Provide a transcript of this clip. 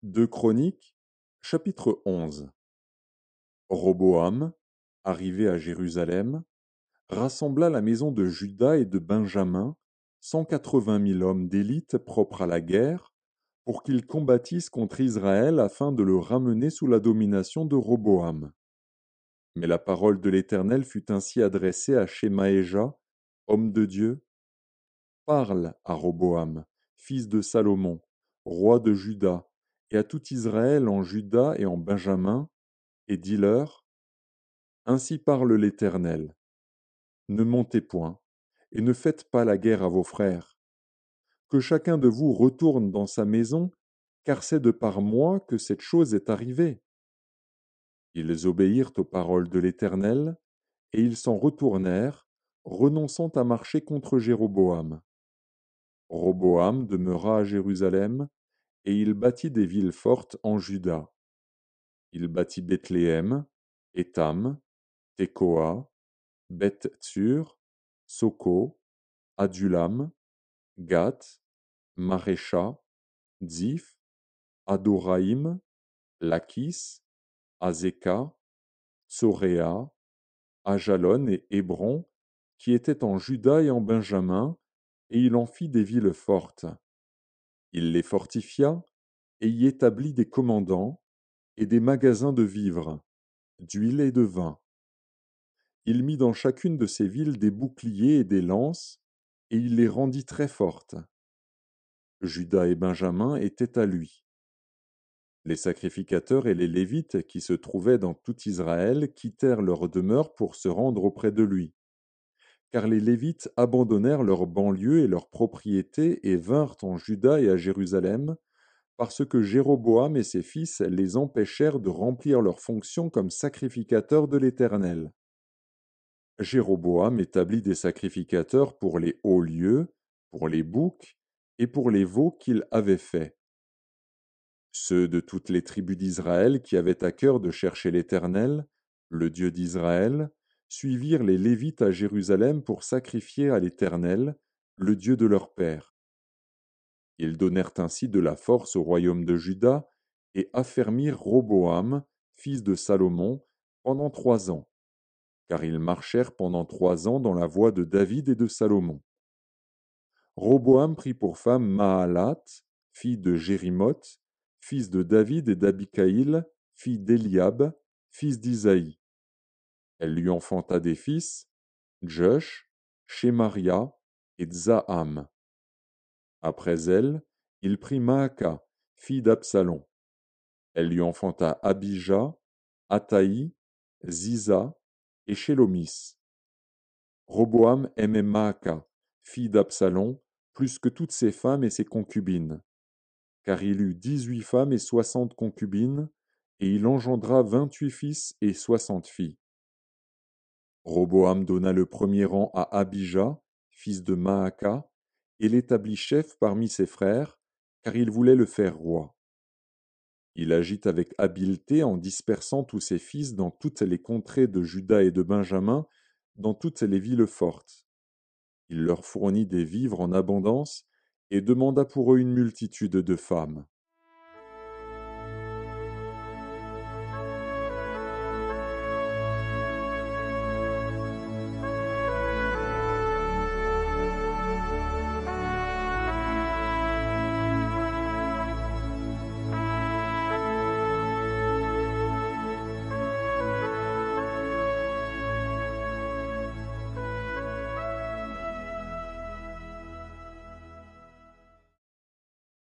Deux Chroniques, chapitre 11. Roboam, arrivé à Jérusalem, rassembla la maison de Juda et de Benjamin, 180 000 hommes d'élite propres à la guerre, pour qu'ils combattissent contre Israël afin de le ramener sous la domination de Roboam. Mais la parole de l'Éternel fut ainsi adressée à Shemaéja, homme de Dieu. Parle à Roboam, fils de Salomon, roi de Juda, et à tout Israël en Juda et en Benjamin, et dis-leur, ainsi parle l'Éternel. Ne montez point, et ne faites pas la guerre à vos frères. Que chacun de vous retourne dans sa maison, car c'est de par moi que cette chose est arrivée. Ils obéirent aux paroles de l'Éternel, et ils s'en retournèrent, renonçant à marcher contre Jéroboam. Roboam demeura à Jérusalem, et il bâtit des villes fortes en Juda. Il bâtit Bethléem, Étam, Tekoa, Beth-Tsur, Soko, Adulam, Gath, Marécha, Dzif, Adoraïm, Lakis, Azeka, Soréa, Ajalon et Hébron, qui étaient en Juda et en Benjamin, et il en fit des villes fortes. Il les fortifia, et y établit des commandants, et des magasins de vivres, d'huile et de vin. Il mit dans chacune de ces villes des boucliers et des lances, et il les rendit très fortes. Juda et Benjamin étaient à lui. Les sacrificateurs et les Lévites qui se trouvaient dans tout Israël quittèrent leur demeure pour se rendre auprès de lui. Car les Lévites abandonnèrent leurs banlieues et leurs propriétés et vinrent en Juda et à Jérusalem, parce que Jéroboam et ses fils les empêchèrent de remplir leurs fonctions comme sacrificateurs de l'Éternel. Jéroboam établit des sacrificateurs pour les hauts lieux, pour les boucs et pour les veaux qu'il avait faits. Ceux de toutes les tribus d'Israël qui avaient à cœur de chercher l'Éternel, le Dieu d'Israël, suivirent les Lévites à Jérusalem pour sacrifier à l'Éternel, le Dieu de leur père. Ils donnèrent ainsi de la force au royaume de Juda et affermirent Roboam, fils de Salomon, pendant 3 ans, car ils marchèrent pendant 3 ans dans la voie de David et de Salomon. Roboam prit pour femme Mahalat, fille de Jérimoth, fils de David et d'Abicaïl, fille d'Éliab, fils d'Isaïe. Elle lui enfanta des fils, Josh, Shemaria et Tzaham. Après elle, il prit Maaka, fille d'Absalom. Elle lui enfanta Abijah, Ataï, Ziza et Shélomis. Roboam aimait Maaka, fille d'Absalom, plus que toutes ses femmes et ses concubines, car il eut 18 femmes et 60 concubines, et il engendra 28 fils et 60 filles. Roboam donna le premier rang à Abijah, fils de Maaka, et l'établit chef parmi ses frères, car il voulait le faire roi. Il agit avec habileté en dispersant tous ses fils dans toutes les contrées de Juda et de Benjamin, dans toutes les villes fortes. Il leur fournit des vivres en abondance et demanda pour eux une multitude de femmes.